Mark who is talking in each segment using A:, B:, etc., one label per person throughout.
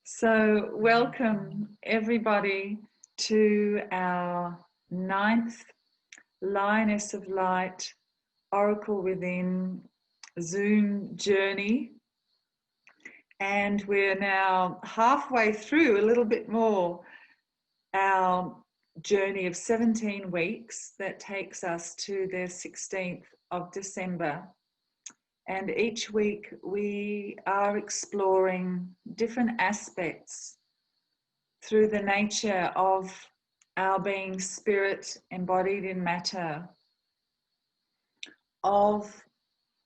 A: So, welcome everybody to our ninth Lioness of Light Oracle Within Zoom journey. And we're now halfway through, a little bit more, our journey of 17 weeks that takes us to the 16th of December. And each week we are exploring different aspects through the nature of our being spirit embodied in matter, of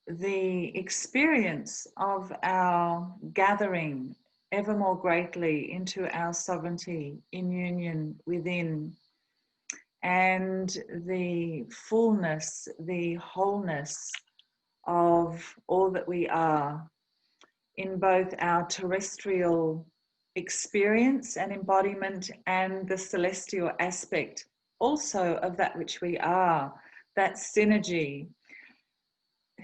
A: the experience of our gathering ever more greatly into our sovereignty in union within, and the fullness, the wholeness of all that we are in both our terrestrial experience and embodiment and the celestial aspect also of that which we are, that synergy,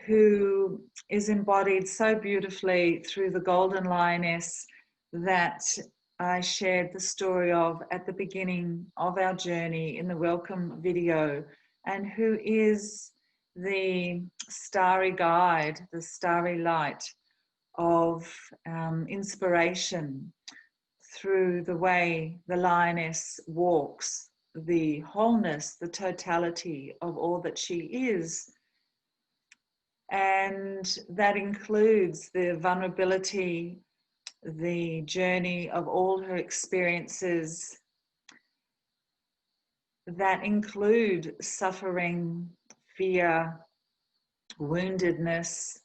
A: who is embodied so beautifully through the golden lioness that I shared the story of at the beginning of our journey in the welcome video, and who is the starry guide, the starry light of inspiration through the way the lioness walks, the wholeness, the totality of all that she is. And that includes the vulnerability, the journey of all her experiences that include suffering, fear, woundedness,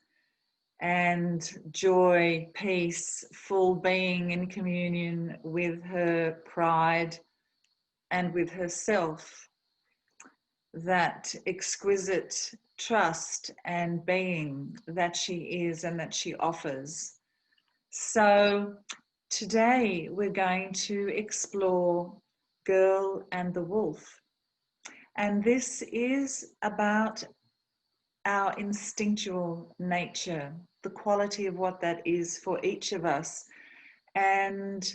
A: and joy, peace, full being in communion with her pride and with herself, that exquisite trust and being that she is and that she offers. So today we're going to explore Girl and the Wolf. And this is about our instinctual nature, the quality of what that is for each of us, and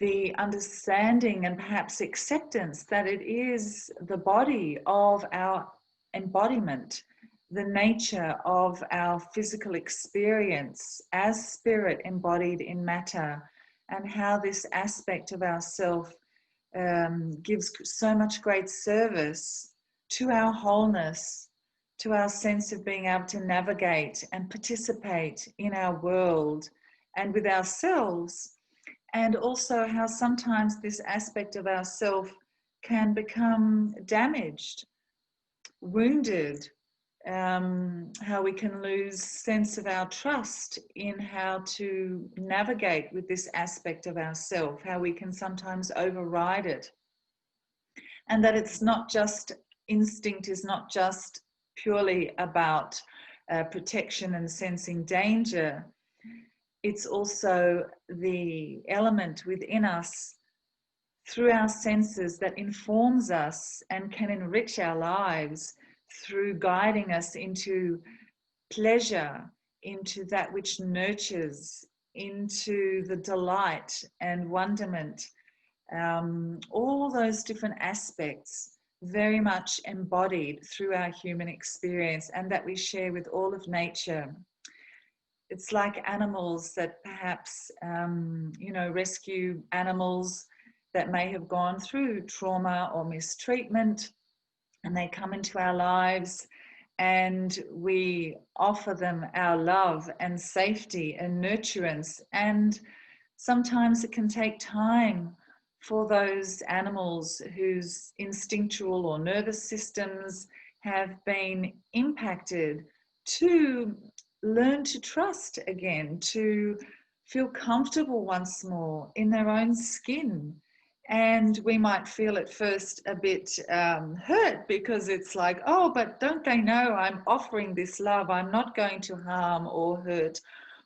A: the understanding and perhaps acceptance that it is the body of our embodiment, the nature of our physical experience as spirit embodied in matter, and how this aspect of ourself gives so much great service to our wholeness, to our sense of being able to navigate and participate in our world and with ourselves, and also how sometimes this aspect of ourself can become damaged, wounded, how we can lose sense of our trust in how to navigate with this aspect of ourself, how we can sometimes override it, and that it's not just instinct, is not just purely about protection and sensing danger. It's also the element within us through our senses that informs us and can enrich our lives through guiding us into pleasure, into that which nurtures, into the delight and wonderment, all those different aspects very much embodied through our human experience and that we share with all of nature. It's like animals that perhaps, rescue animals that may have gone through trauma or mistreatment, and they come into our lives and we offer them our love and safety and nurturance. And sometimes it can take time for those animals whose instinctual or nervous systems have been impacted to learn to trust again, to feel comfortable once more in their own skin. And we might feel at first a bit hurt, because it's like, oh, but don't they know I'm offering this love? I'm not going to harm or hurt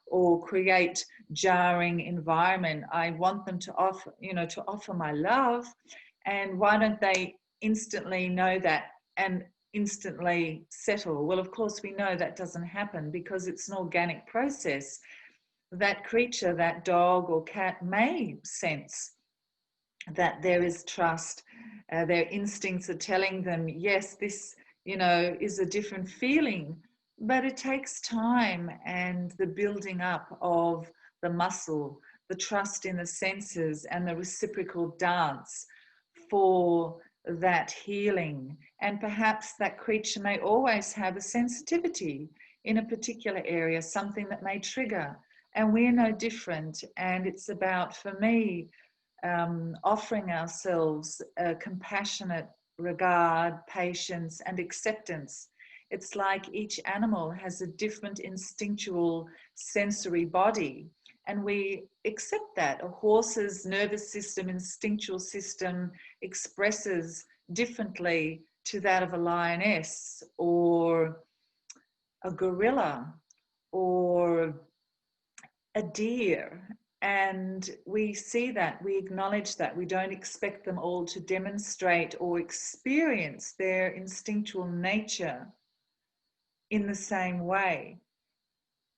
A: or create jarring environment. I want them to offer my love. And why don't they instantly know that and instantly settle? Well, of course, we know that doesn't happen because it's an organic process. that creature, that dog or cat, may sense that there is trust. Their instincts are telling them, yes, this, is a different feeling, but it takes time and the building up of the muscle, the trust in the senses, and the reciprocal dance for that healing. And perhaps that creature may always have a sensitivity in a particular area, something that may trigger. And we're no different. And it's about, for me, offering ourselves a compassionate regard, patience, and acceptance. It's like each animal has a different instinctual sensory body, and we accept that. A horse's nervous system, instinctual system expresses differently to that of a lioness or a gorilla or a deer. And we see that, we acknowledge that. We don't expect them all to demonstrate or experience their instinctual nature in the same way.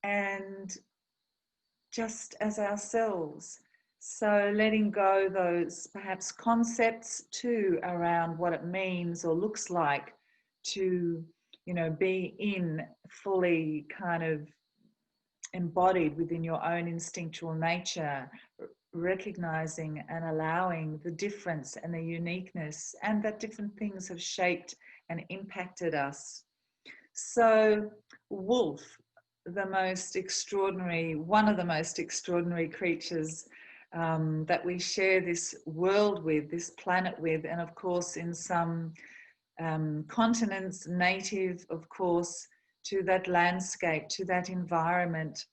A: And just as ourselves. So letting go those perhaps concepts too around what it means or looks like to, be in fully kind of embodied within your own instinctual nature, recognizing and allowing the difference and the uniqueness, and that different things have shaped and impacted us. So, wolf, one of the most extraordinary creatures that we share this world with, this planet with, and of course in some continents native, of course, to that landscape, to that environment.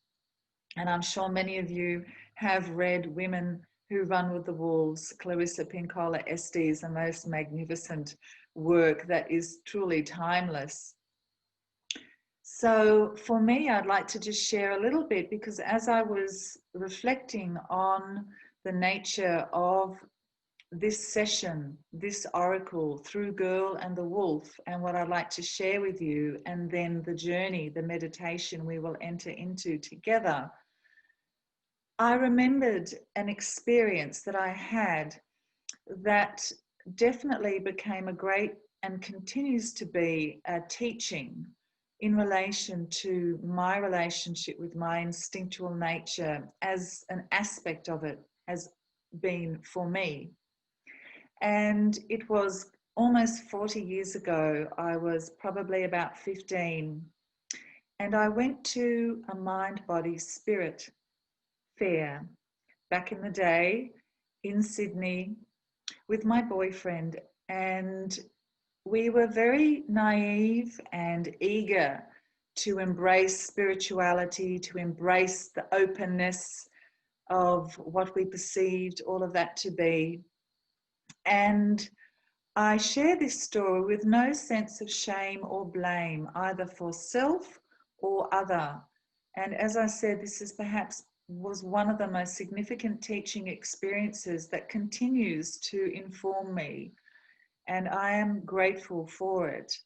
A: And I'm sure many of you have read Women Who Run with the Wolves, Clarissa Pinkola Estes, a most magnificent work that is truly timeless. So for me, I'd like to just share a little bit, because as I was reflecting on the nature of this session, this oracle through Girl and the Wolf, and what I'd like to share with you, and then the journey, the meditation we will enter into together, I remembered an experience that I had that definitely became a great and continues to be a teaching in relation to my relationship with my instinctual nature, as an aspect of it has been for me. And it was almost 40 years ago. I was probably about 15, and I went to a mind, body, spirit fair back in the day in Sydney with my boyfriend, and we were very naive and eager to embrace spirituality, to embrace the openness of what we perceived all of that to be. And I share this story with no sense of shame or blame, either for self or other. And as I said, this is perhaps was one of the most significant teaching experiences that continues to inform me, and I am grateful for it.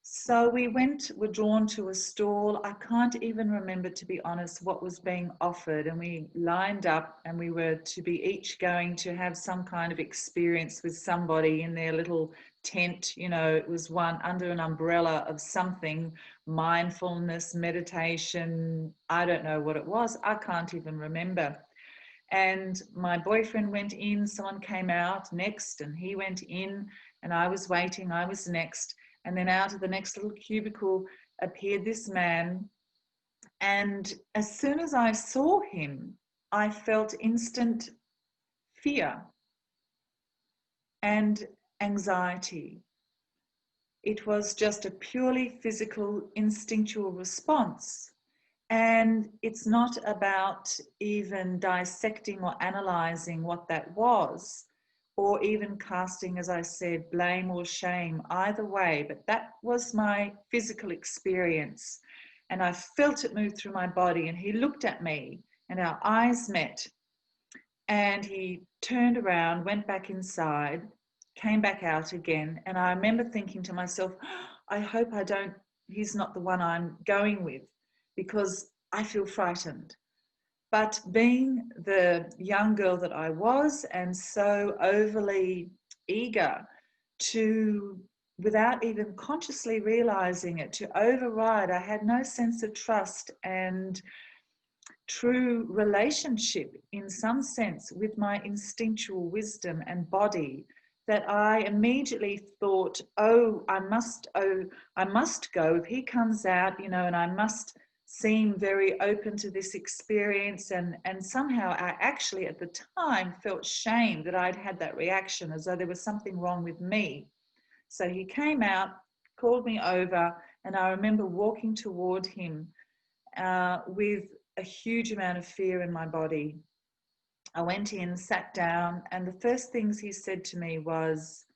A: So we were drawn to a stall. I can't even remember, to be honest, what was being offered. And we lined up, and we were to be each going to have some kind of experience with somebody in their little tent. It was one under an umbrella of something, mindfulness, meditation. I don't know what it was. I can't even remember. And my boyfriend went in, someone came out next, and he went in, and I was waiting, I was next. And then out of the next little cubicle appeared this man. And as soon as I saw him, I felt instant fear and anxiety. It was just a purely physical, instinctual response. And it's not about even dissecting or analyzing what that was, or even casting, as I said, blame or shame, either way. But that was my physical experience. And I felt it move through my body. And he looked at me, and our eyes met. And he turned around, went back inside, came back out again. And I remember thinking to myself, I hope he's not the one I'm going with, because I feel frightened. But being the young girl that I was, and so overly eager to, without even consciously realizing it, to override, I had no sense of trust and true relationship in some sense with my instinctual wisdom and body, that I immediately thought, oh, I must go. If he comes out, and I must seem very open to this experience. And somehow I actually at the time felt shame that I'd had that reaction, as though there was something wrong with me. So he came out, called me over, and I remember walking toward him with a huge amount of fear in my body. I went in, sat down, and the first things he said to me was,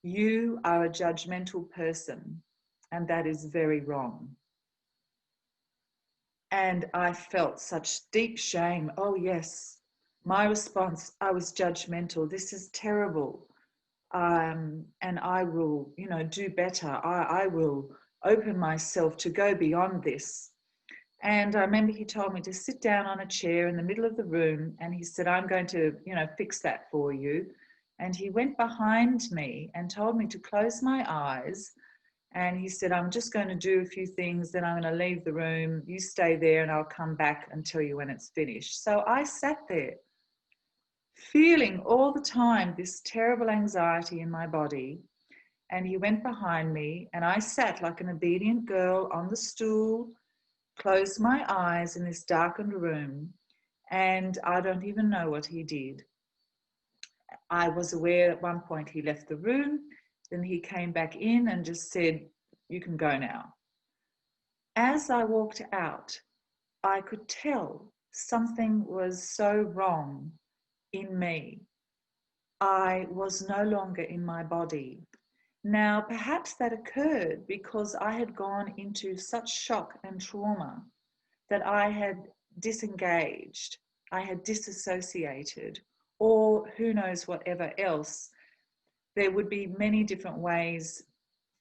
A: "You are a judgmental person, and that is very wrong." And I felt such deep shame. Oh, yes. My response, I was judgmental. This is terrible. And I will, do better. I will open myself to go beyond this. And I remember he told me to sit down on a chair in the middle of the room, and he said, "I'm going to, fix that for you." And he went behind me and told me to close my eyes. And he said, "I'm just going to do a few things, then I'm going to leave the room. You stay there and I'll come back and tell you when it's finished." So I sat there, feeling all the time this terrible anxiety in my body. And he went behind me, and I sat like an obedient girl on the stool, closed my eyes in this darkened room, and I don't even know what he did. I was aware at one point he left the room, then he came back in and just said, "You can go now." As I walked out, I could tell something was so wrong in me. I was no longer in my body. Now, perhaps that occurred because I had gone into such shock and trauma that I had disengaged, I had disassociated, or who knows whatever else. There would be many different ways,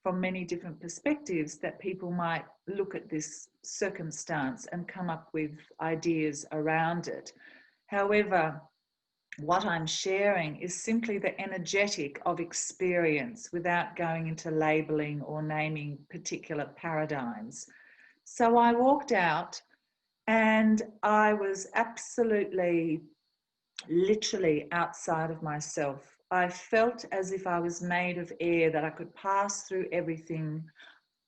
A: from many different perspectives, that people might look at this circumstance and come up with ideas around it. However, what I'm sharing is simply the energetic of experience without going into labeling or naming particular paradigms. So I walked out, and I was absolutely, literally outside of myself. I felt as if I was made of air, that I could pass through everything.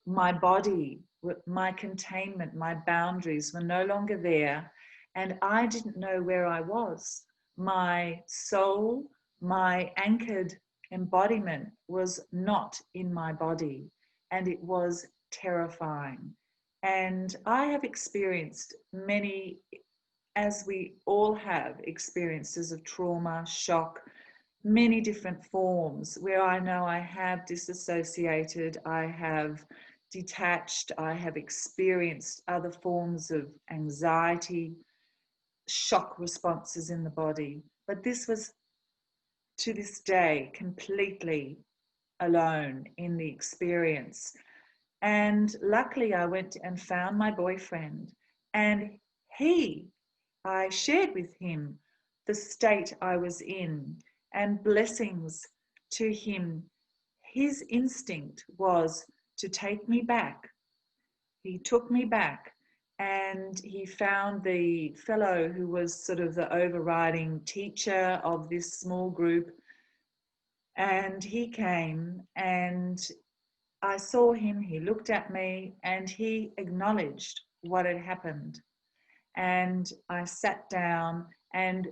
A: My body, my containment, my boundaries were no longer there, and I didn't know where I was. My soul, my anchored embodiment was not in my body, and it was terrifying. And I have experienced many, as we all have, experiences of trauma, shock, many different forms, where I know I have disassociated, I have detached, I have experienced other forms of anxiety, shock responses in the body. But this was, to this day, completely alone in the experience. And luckily I went and found my boyfriend, and I shared with him the state I was in, and blessings to him. His instinct was to take me back. He took me back, and he found the fellow who was sort of the overriding teacher of this small group. And he came, and I saw him, he looked at me, and he acknowledged what had happened. And I sat down, and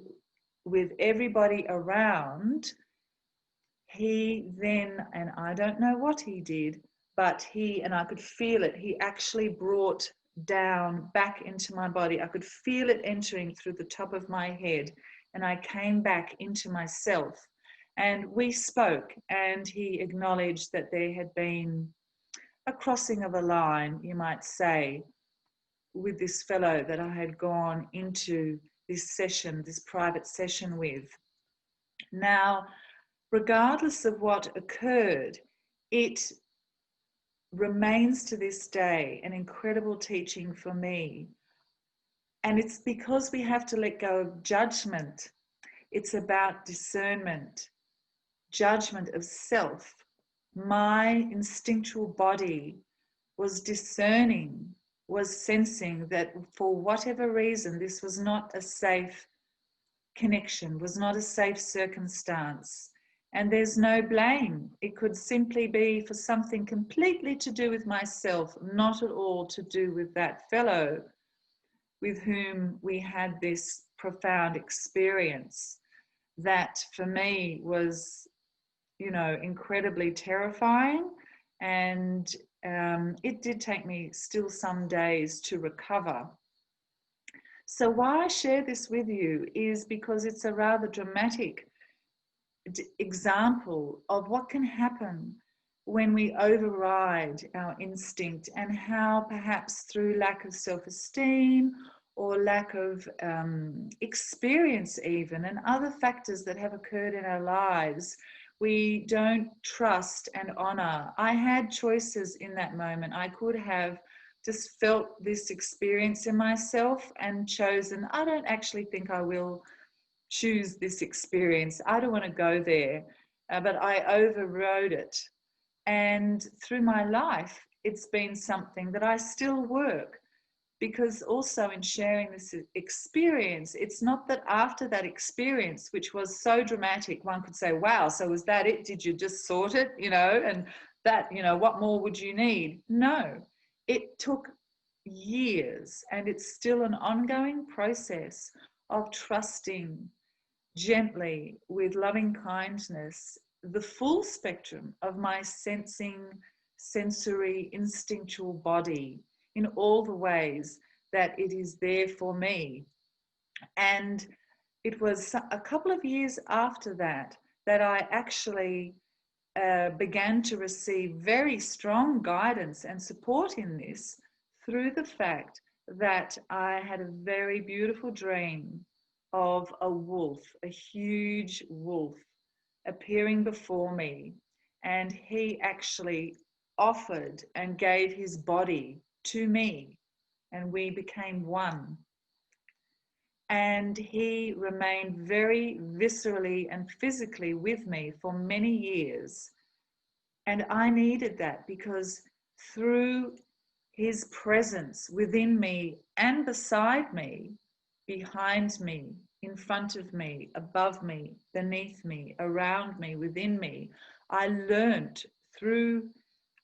A: with everybody around, he then, and I don't know what he did, but and I could feel it, he actually brought down back into my body. I could feel it entering through the top of my head, and I came back into myself. And we spoke, and he acknowledged that there had been a crossing of a line, you might say, with this fellow that I had gone into this session, this private session with. Now, regardless of what occurred, it remains to this day an incredible teaching for me. And it's because we have to let go of judgment. It's about discernment, judgment of self. My instinctual body was discerning, was sensing that for whatever reason, this was not a safe connection, was not a safe circumstance. And there's no blame. It could simply be for something completely to do with myself, not at all to do with that fellow with whom we had this profound experience that for me was, you know, incredibly terrifying. And it did take me still some days to recover. So why I share this with you is because it's a rather dramatic example of what can happen when we override our instinct, and how perhaps through lack of self-esteem or lack of experience even, and other factors that have occurred in our lives, we don't trust and honor. I had choices in that moment. I could have just felt this experience in myself and chosen, I don't actually think I will choose this experience. I don't want to go there, but I overrode it. And through my life, it's been something that I still work, because also in sharing this experience, it's not that after that experience, which was so dramatic, one could say, wow, so was that it? Did you just sort it? You know, and that, you know, what more would you need? No, it took years, and it's still an ongoing process of trusting gently with loving kindness the full spectrum of my sensing, sensory, instinctual body in all the ways that it is there for me. And it was a couple of years after that that I actually began to receive very strong guidance and support in this, through the fact that I had a very beautiful dream of a wolf, a huge wolf, appearing before me. And he actually offered and gave his body to me, and we became one. And he remained very viscerally and physically with me for many years. And I needed that, because through his presence within me and beside me, behind me, in front of me, above me, beneath me, around me, within me, I learnt through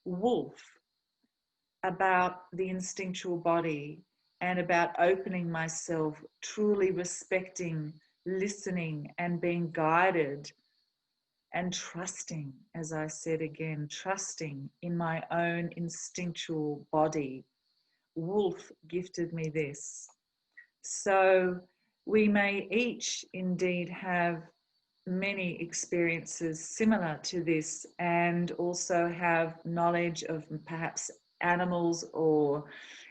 A: Wolf about the instinctual body and about opening myself, truly respecting, listening, and being guided, and trusting, as I said again, trusting in my own instinctual body. Wolf gifted me this. So we may each indeed have many experiences similar to this, and also have knowledge of perhaps animals or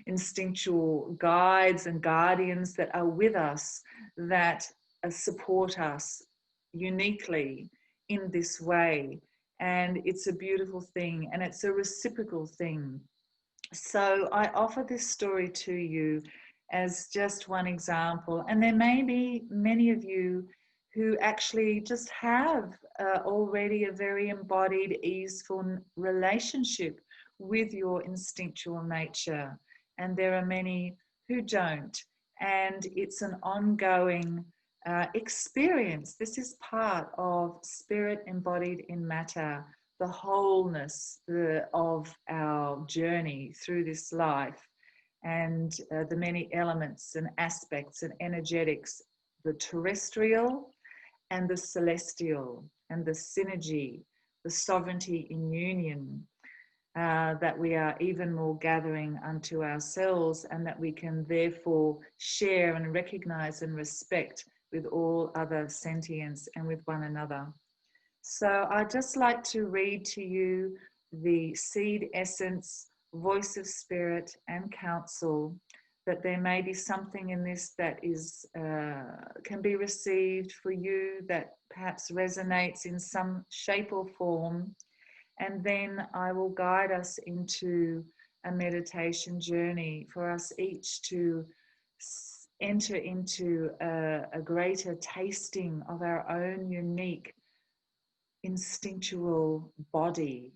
A: instinctual guides and guardians that are with us, that support us uniquely in this way. And it's a beautiful thing, and it's a reciprocal thing. So I offer this story to you as just one example, and there may be many of you who actually just have already a very embodied, easeful relationship with your instinctual nature, and there are many who don't. And it's an ongoing experience. This is part of spirit embodied in matter, the wholeness of our journey through this life, and the many elements and aspects and energetics, the terrestrial and the celestial, and the synergy, the sovereignty in union, that we are even more gathering unto ourselves, and that we can therefore share and recognize and respect with all other sentience and with one another. So I'd just like to read to you the seed essence, voice of spirit and counsel, that there may be something in this that is can be received for you, that perhaps resonates in some shape or form. And then I will guide us into a meditation journey for us each to enter into a greater tasting of our own unique instinctual body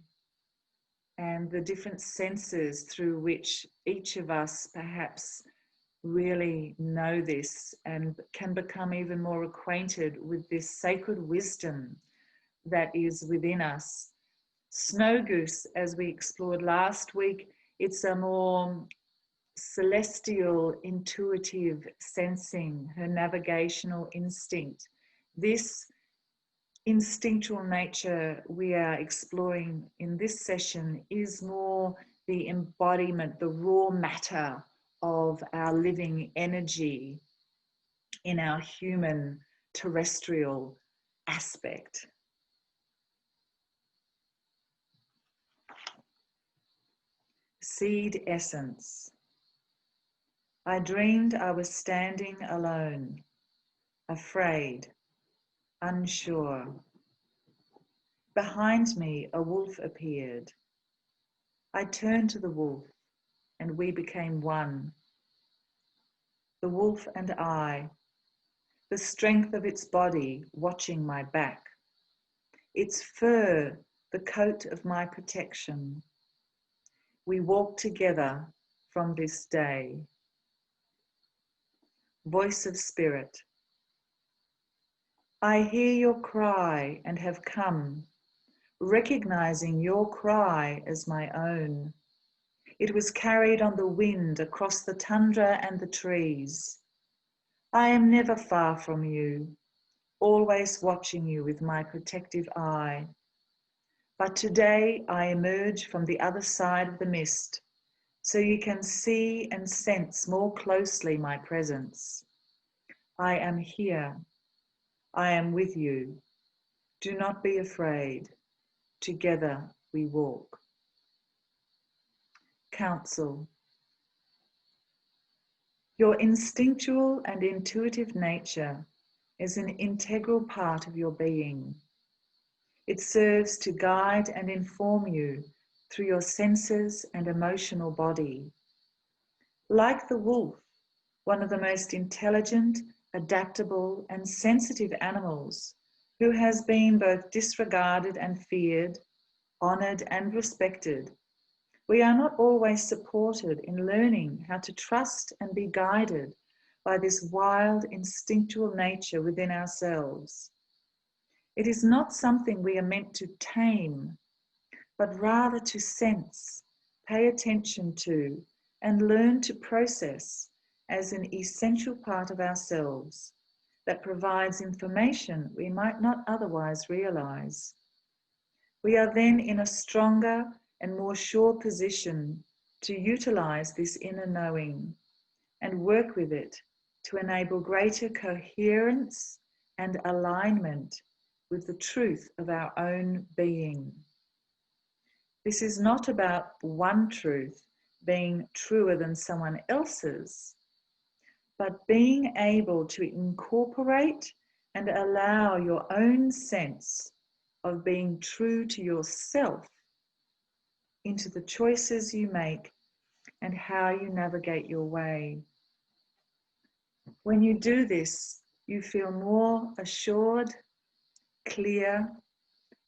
A: and the different senses through which each of us perhaps really know this and can become even more acquainted with this sacred wisdom that is within us. Snow Goose, as we explored last week, it's a more celestial, intuitive sensing, her navigational instinct. This instinctual nature we are exploring in this session is more the embodiment, the raw matter of our living energy in our human terrestrial aspect. Seed essence. I dreamed I was standing alone, afraid, unsure. Behind me, a wolf appeared. I turned to the wolf, and we became one. The wolf and I, the strength of its body watching my back, its fur the coat of my protection. We walk together from this day. Voice of Spirit. I hear your cry and have come, recognizing your cry as my own. It was carried on the wind across the tundra and the trees. I am never far from you, always watching you with my protective eye. But today I emerge from the other side of the mist, so you can see and sense more closely my presence. I am here. I am with you. Do not be afraid. Together we walk. Counsel. Your instinctual and intuitive nature is an integral part of your being. It serves to guide and inform you through your senses and emotional body. Like the wolf, one of the most intelligent, adaptable, and sensitive animals, who has been both disregarded and feared, honored and respected, we are not always supported in learning how to trust and be guided by this wild, instinctual nature within ourselves. It is not something we are meant to tame, but rather to sense, pay attention to, and learn to process as an essential part of ourselves that provides information we might not otherwise realize. We are then in a stronger and more sure position to utilize this inner knowing and work with it to enable greater coherence and alignment with the truth of our own being. This is not about one truth being truer than someone else's, but being able to incorporate and allow your own sense of being true to yourself into the choices you make and how you navigate your way. When you do this, you feel more assured, clear,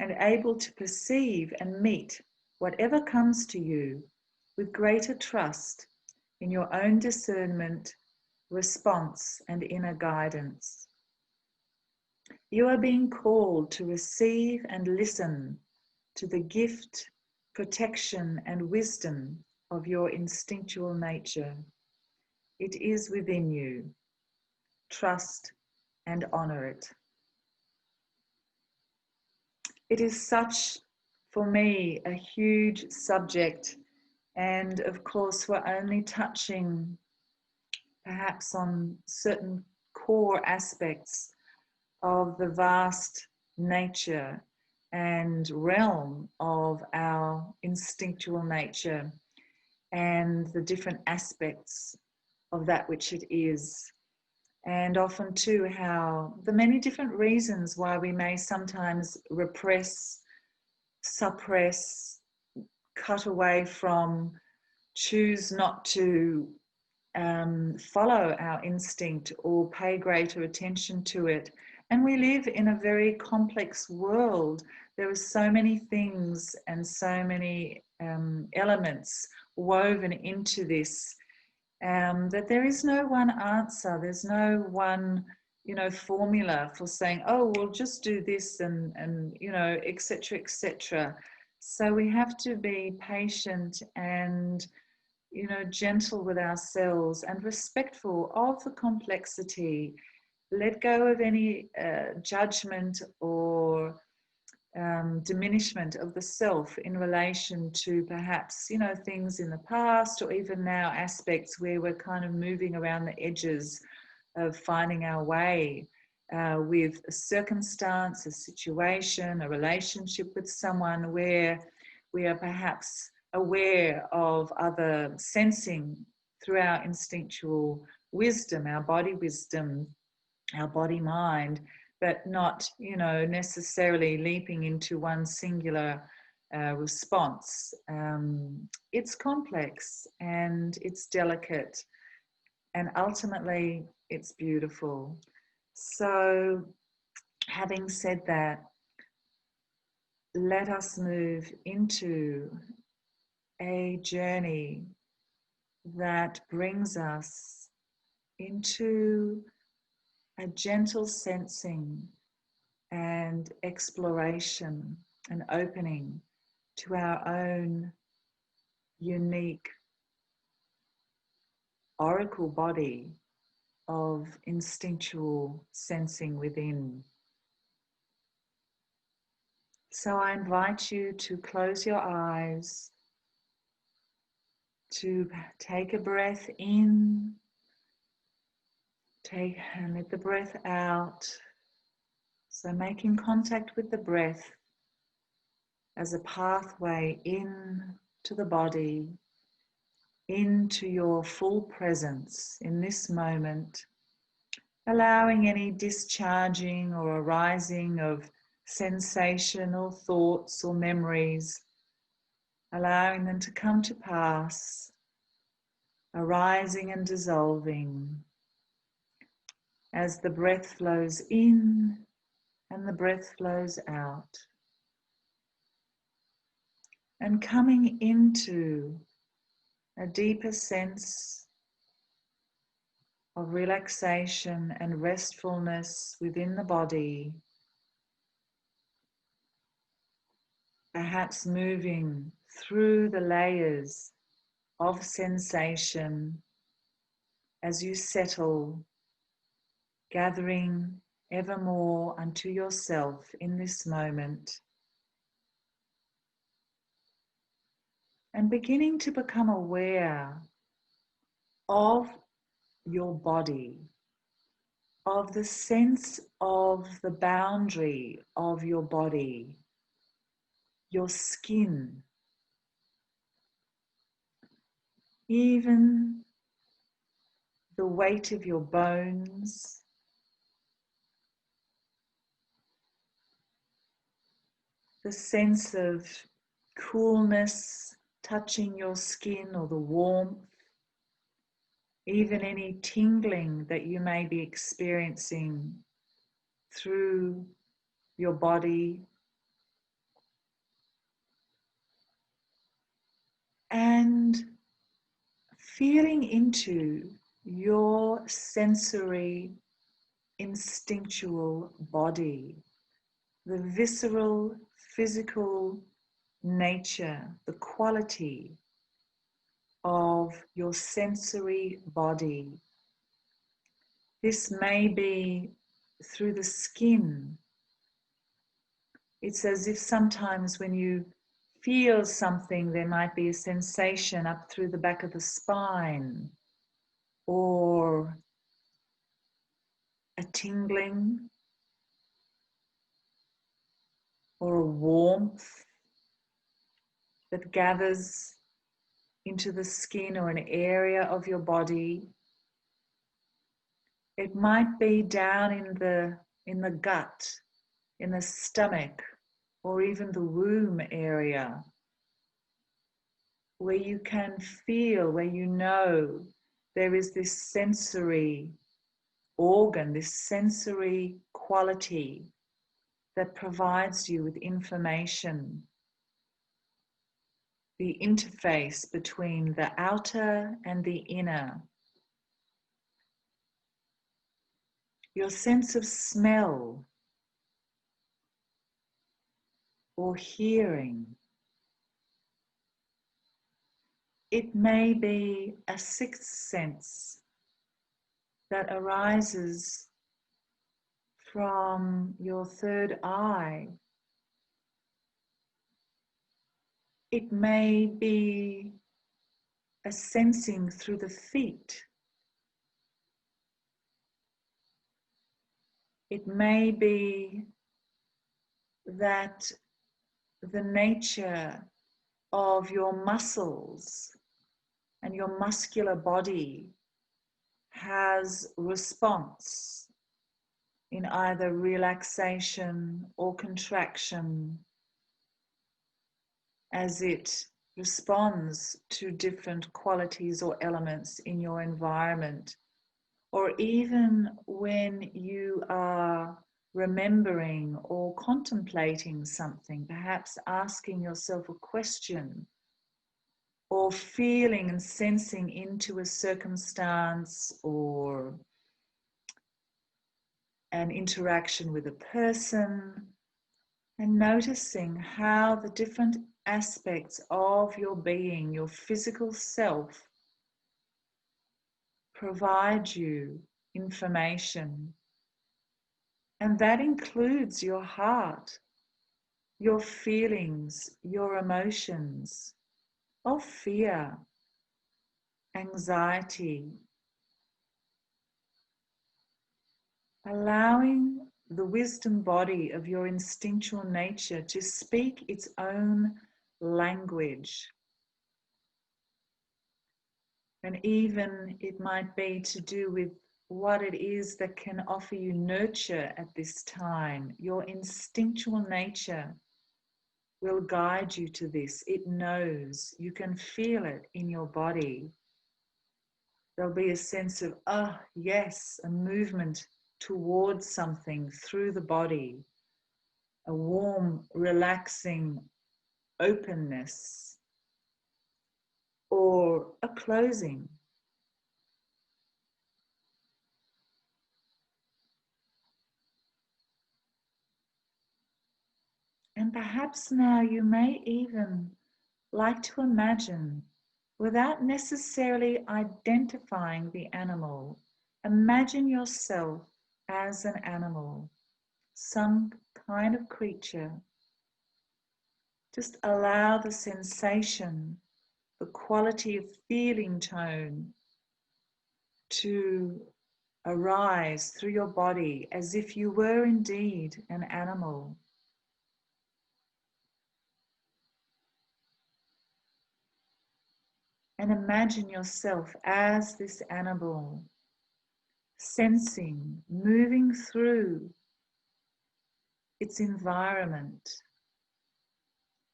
A: and able to perceive and meet whatever comes to you with greater trust in your own discernment, response, and inner guidance. You are being called to receive and listen to the gift, protection, and wisdom of your instinctual nature. It is within you. Trust and honor it. It is such, for me, a huge subject, and of course we're only touching perhaps on certain core aspects of the vast nature and realm of our instinctual nature and the different aspects of that which it is. And often too how the many different reasons why we may sometimes repress, suppress, cut away from, choose not to follow our instinct or pay greater attention to it. And we live in a very complex world. There are so many things and so many elements woven into this, that there is no one answer. There's no one, formula for saying, oh, we'll just do this and etc., etc. So we have to be patient and gentle with ourselves and respectful of the complexity. Let go of any judgment or diminishment of the self in relation to perhaps, things in the past or even now aspects where we're kind of moving around the edges of finding our way with a circumstance, a situation, a relationship with someone where we are perhaps aware of other sensing through our instinctual wisdom, our body wisdom, our body mind, but not, necessarily leaping into one singular response. It's complex and it's delicate, and ultimately it's beautiful. So, having said that, let us move into a journey that brings us into a gentle sensing and exploration and opening to our own unique oracle body of instinctual sensing within. So I invite you to close your eyes, to take a breath in, and let the breath out. So making contact with the breath as a pathway in to the body, into your full presence in this moment, allowing any discharging or arising of sensation or thoughts or memories, allowing them to come to pass, arising and dissolving as the breath flows in and the breath flows out. And coming into a deeper sense of relaxation and restfulness within the body, perhaps moving through the layers of sensation as you settle, gathering ever more unto yourself in this moment, and beginning to become aware of your body, of the sense of the boundary of your body, your skin, even the weight of your bones, the sense of coolness touching your skin or the warmth, even any tingling that you may be experiencing through your body. And feeling into your sensory, instinctual body, the visceral, physical nature, the quality of your sensory body. This may be through the skin. It's as if sometimes when you feel something, there might be a sensation up through the back of the spine, or a tingling, or a warmth that gathers into the skin or an area of your body. It might be down in the gut, in the stomach, or even the womb area, where you can feel, where you know there is this sensory organ, this sensory quality that provides you with information, the interface between the outer and the inner. Your sense of smell or hearing. It may be a sixth sense that arises from your third eye. It may be a sensing through the feet. It may be that the nature of your muscles and your muscular body has response in either relaxation or contraction as it responds to different qualities or elements in your environment, or even when you are remembering or contemplating something, perhaps asking yourself a question or feeling and sensing into a circumstance or an interaction with a person, and noticing how the different aspects of your being, your physical self, provide you information. And that includes your heart, your feelings, your emotions of fear, anxiety, allowing the wisdom body of your instinctual nature to speak its own language. And even it might be to do with what it is that can offer you nurture at this time. Your instinctual nature will guide you to this. It knows. You can feel it in your body. There'll be a sense of, oh, yes, a movement towards something through the body, a warm, relaxing openness, or a closing. And perhaps now you may even like to imagine, without necessarily identifying the animal, imagine yourself as an animal, some kind of creature. Just allow the sensation, the quality of feeling tone to arise through your body as if you were indeed an animal. And imagine yourself as this animal, sensing, moving through its environment,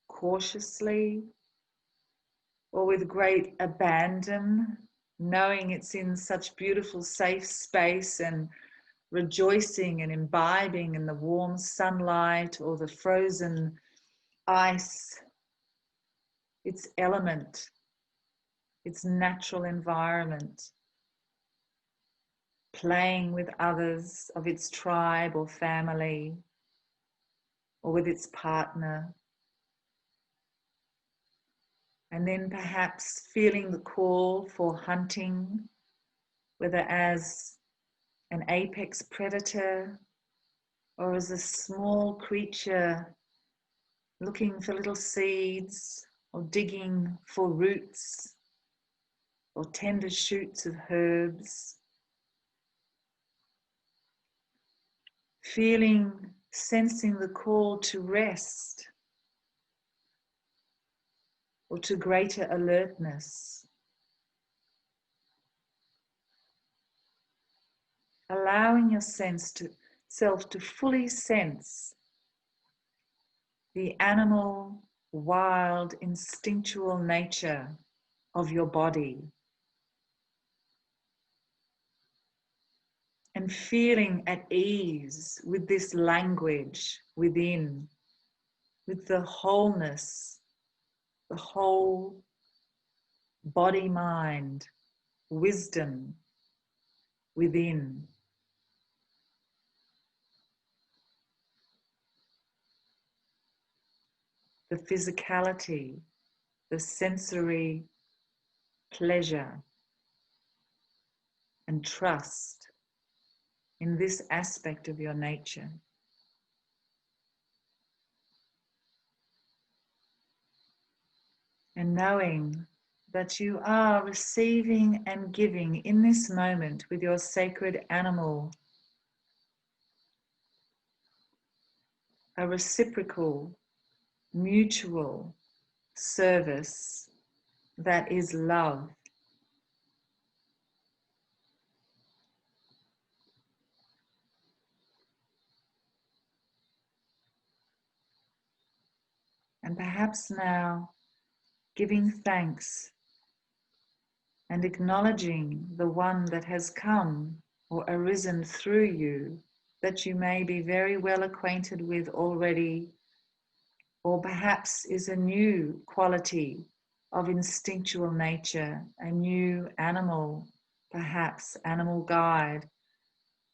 A: cautiously or with great abandon, knowing it's in such beautiful, safe space and rejoicing and imbibing in the warm sunlight or the frozen ice, its element, its natural environment, playing with others of its tribe or family, or with its partner. And then perhaps feeling the call for hunting, whether as an apex predator or as a small creature looking for little seeds or digging for roots or tender shoots of herbs. Feeling, sensing the call to rest or to greater alertness. Allowing yourself to fully sense the animal, wild, instinctual nature of your body. and feeling at ease with this language within, with the wholeness, the whole body, mind, wisdom within. The physicality, the sensory pleasure and trust in this aspect of your nature. And knowing that you are receiving and giving in this moment with your sacred animal a reciprocal, mutual service that is love. And perhaps now giving thanks and acknowledging the one that has come or arisen through you that you may be very well acquainted with already, or perhaps is a new quality of instinctual nature, a new animal, perhaps animal guide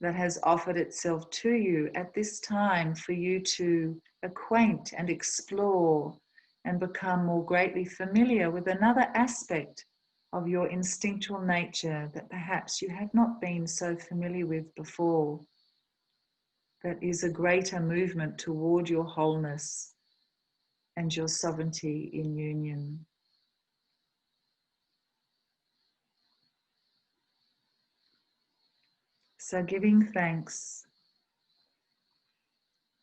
A: that has offered itself to you at this time for you to acquaint and explore and become more greatly familiar with another aspect of your instinctual nature that perhaps you had not been so familiar with before, that is a greater movement toward your wholeness and your sovereignty in union. So giving thanks,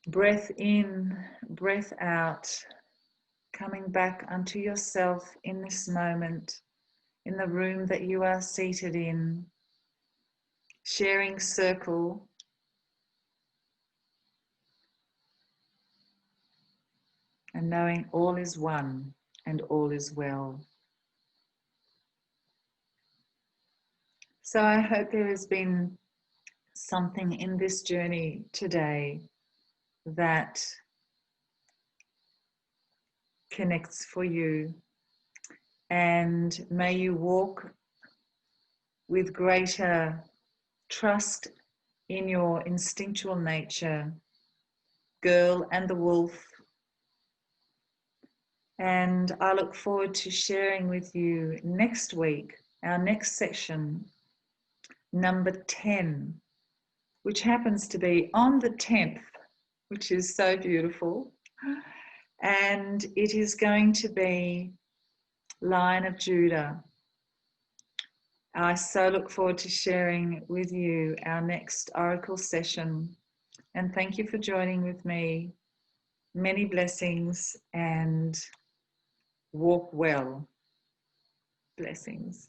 A: breath in, breath out, coming back unto yourself in this moment, in the room that you are seated in, sharing circle, and knowing all is one and all is well. So I hope there has been something in this journey today that connects for you, and may you walk with greater trust in your instinctual nature, girl and the wolf. And I look forward to sharing with you next week, our next section, number 10, which happens to be on the 10th, which is so beautiful. And it is going to be Lion of Judah. I so look forward to sharing with you our next Oracle session. And thank you for joining with me. Many blessings and walk well. Blessings.